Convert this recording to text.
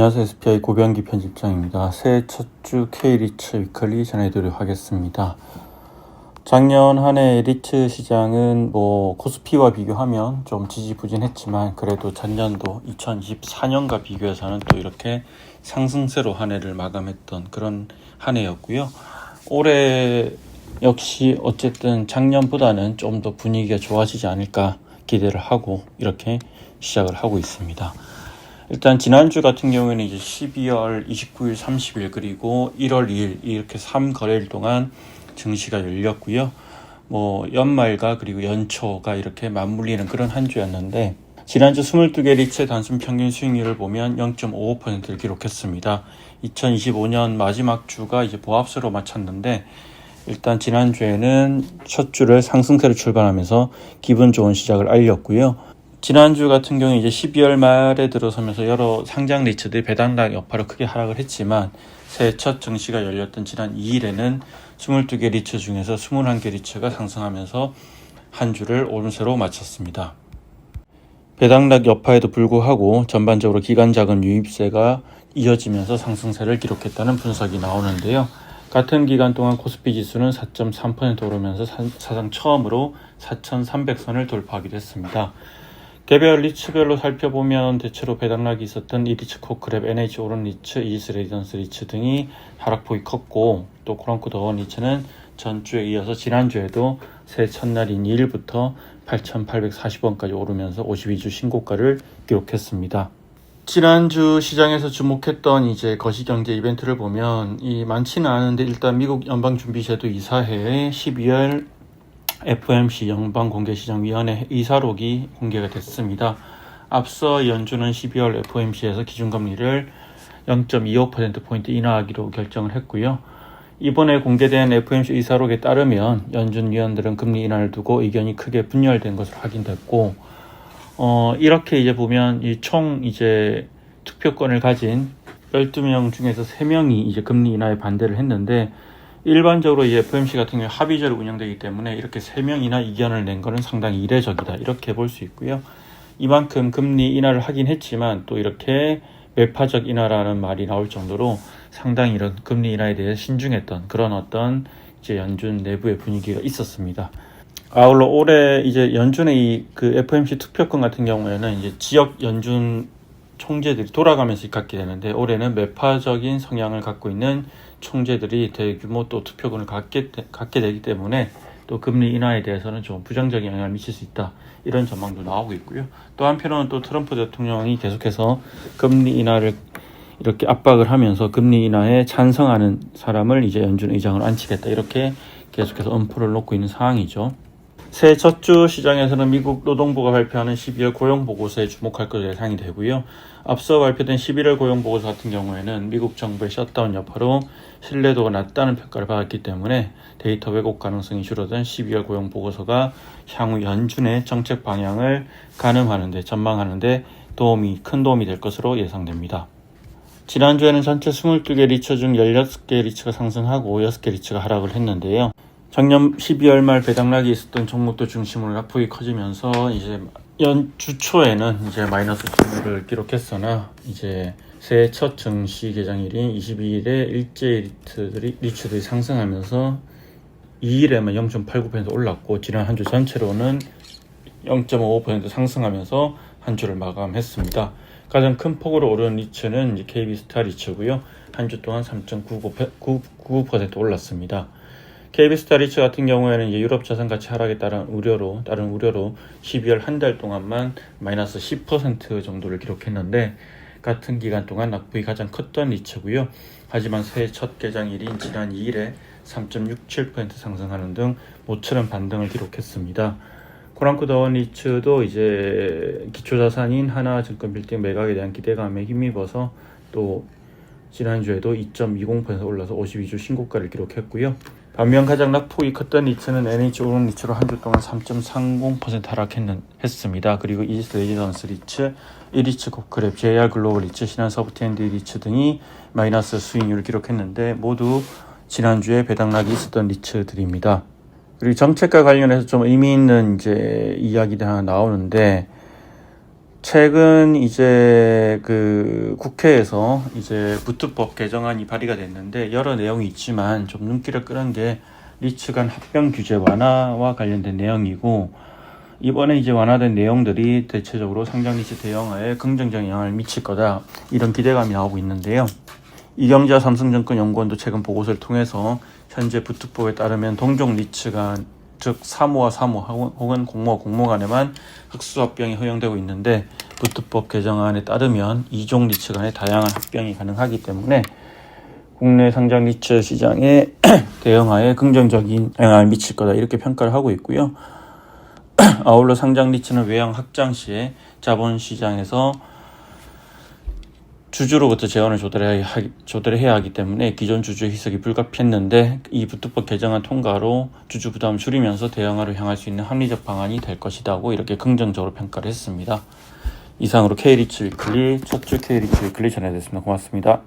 안녕하세요. SPI 고병기 편집장입니다. 새해 첫 주 K리츠 위클리 전해드리도록 하겠습니다. 작년 한 해 리츠 시장은 코스피와 비교하면 좀 지지부진했지만 그래도 전년도 2024년과 비교해서는 또 이렇게 상승세로 한 해를 마감했던 그런 한 해였고요. 올해 역시 어쨌든 작년보다는 좀 더 분위기가 좋아지지 않을까 기대를 하고 이렇게 시작을 하고 있습니다. 일단 지난주 같은 경우에는 이제 12월 29일, 30일 그리고 1월 2일 이렇게 3거래일 동안 증시가 열렸고요. 연말과 그리고 연초가 이렇게 맞물리는 그런 한 주였는데 지난주 22개 리츠의 단순 평균 수익률을 보면 0.55%를 기록했습니다. 2025년 마지막 주가 이제 보합세로 마쳤는데 일단 지난주에는 첫 주를 상승세로 출발하면서 기분 좋은 시작을 알렸고요. 지난주 같은 경우는 이제 12월 말에 들어서면서 여러 상장 리츠들이 배당락 여파로 크게 하락을 했지만 새해 첫 증시가 열렸던 지난 2일에는 22개 리츠 중에서 21개 리츠가 상승하면서 한 주를 오름세로 마쳤습니다. 배당락 여파에도 불구하고 전반적으로 기관 자금 유입세가 이어지면서 상승세를 기록했다는 분석이 나오는데요. 같은 기간 동안 코스피 지수는 4.3% 오르면서 사상 처음으로 4,300선을 돌파하기도 했습니다. 개별 리츠별로 살펴보면 대체로 배당락이 있었던 이리츠 코크랩, NH 오른 리츠, 이지스 레지던스 리츠 등이 하락폭이 컸고 또 코랑코 더원 리츠는 전주에 이어서 지난주에도 새해 첫날인 2일부터 8,840원까지 오르면서 52주 신고가를 기록했습니다. 지난주 시장에서 주목했던 이제 거시경제 이벤트를 보면 많지는 않은데 일단 미국 연방준비제도 이사회의 12월 FOMC 연방공개시장위원회 의사록이 공개가 됐습니다. 앞서 연준은 12월 FOMC에서 기준금리를 0.25%포인트 인하하기로 결정을 했고요. 이번에 공개된 FOMC 의사록에 따르면 연준 위원들은 금리 인하를 두고 의견이 크게 분열된 것으로 확인됐고 이렇게 이제 보면 총 투표권을 가진 12명 중에서 3명이 이제 금리 인하에 반대를 했는데 일반적으로 이 FOMC 같은 경우에 합의제로 운영되기 때문에 이렇게 3명이나 이견을 낸 것은 상당히 이례적이다 이렇게 볼 수 있고요. 이만큼 금리 인하를 하긴 했지만 또 이렇게 매파적 인하라는 말이 나올 정도로 상당히 이런 금리 인하에 대해 신중했던 그런 어떤 이제 연준 내부의 분위기가 있었습니다. 아울러 올해 이제 연준의 그 FOMC 투표권 같은 경우에는 이제 지역 연준 총재들이 돌아가면서 갖게 되는데 올해는 매파적인 성향을 갖고 있는 총재들이 대규모 또 투표권을 갖게 되기 때문에 또 금리 인하에 대해서는 좀 부정적인 영향을 미칠 수 있다 이런 전망도 나오고 있고요. 또 한편으로는 또 트럼프 대통령이 계속해서 금리 인하를 이렇게 압박을 하면서 금리 인하에 찬성하는 사람을 이제 연준 의장으로 앉히겠다 이렇게 계속해서 엄포를 놓고 있는 상황이죠. 새해 첫 주 시장에서는 미국 노동부가 발표하는 12월 고용보고서에 주목할 것으로 예상이 되고요. 앞서 발표된 11월 고용보고서 같은 경우에는 미국 정부의 셧다운 여파로 신뢰도가 낮다는 평가를 받았기 때문에 데이터 왜곡 가능성이 줄어든 12월 고용보고서가 향후 연준의 정책 방향을 전망하는데 큰 도움이 될 것으로 예상됩니다. 지난주에는 전체 22개 리츠 중 16개 리츠가 상승하고 6개 리츠가 하락을 했는데요. 작년 12월 말 배당락이 있었던 종목들 중심으로 낙폭이 커지면서 이제 연주 초에는 이제 마이너스 수를 기록했으나 이제 새해 첫 증시 개장일인 22일에 일제 리츠들이 상승하면서 2일에만 0.89% 올랐고 지난 한 주 전체로는 0.55% 상승하면서 한 주를 마감했습니다. 가장 큰 폭으로 오른 리츠는 이제 KB스타 리츠고요. 한 주 동안 3.99% 올랐습니다. KB스타 리츠 같은 경우에는 이제 유럽 자산 가치 하락에 따른 우려로 12월 한 달 동안만 마이너스 10% 정도를 기록했는데 같은 기간 동안 낙폭이 가장 컸던 리츠고요. 하지만 새해 첫 개장일인 지난 2일에 3.67% 상승하는 등 모처럼 반등을 기록했습니다. 코랑코 더원 리츠도 이제 기초자산인 하나증권 빌딩 매각에 대한 기대감에 힘입어서 또 지난주에도 2.20% 올라서 52주 신고가를 기록했고요. 반면 가장 낙폭이 컸던 리츠는 NH 오른 리츠로 한 주 동안 3.30% 하락했습니다. 그리고 이지스 레지던스 리츠, 이리츠 코크랩, JR 글로벌 리츠, 신한 서브텐드 리츠 등이 마이너스 수익률을 기록했는데 모두 지난주에 배당락이 있었던 리츠들입니다. 그리고 정책과 관련해서 좀 의미 있는 이제 이야기들 하나 나오는데 최근 이제 그 국회에서 이제 부트법 개정안이 발의가 됐는데 여러 내용이 있지만 좀 눈길을 끄는 게 리츠 간 합병 규제 완화와 관련된 내용이고, 이번에 이제 완화된 내용들이 대체적으로 상장 리츠 대형화에 긍정적인 영향을 미칠 거다, 이런 기대감이 나오고 있는데요. 이경자 삼성증권연구원도 최근 보고서를 통해서 현재 부트법에 따르면 동종 리츠 간, 즉 사모와 사모 혹은 공모와 공모 간에만 흑수 합병이 허용되고 있는데, 부트법 개정안에 따르면 이종 리츠 간의 다양한 합병이 가능하기 때문에 국내 상장 리츠 시장에 대형화에 긍정적인 영향을 미칠 거다, 이렇게 평가를 하고 있고요. 아울러 상장 리츠는 외형 확장 시에 자본시장에서 주주로부터 재원을 조달해야 하기 때문에 기존 주주의 희석이 불가피했는데, 이 부트법 개정안 통과로 주주 부담을 줄이면서 대형화로 향할 수 있는 합리적 방안이 될 것이다고 이렇게 긍정적으로 평가를 했습니다. 이상으로 K리츠 위클리 첫 주 K리츠 위클리 전해드렸습니다. 고맙습니다.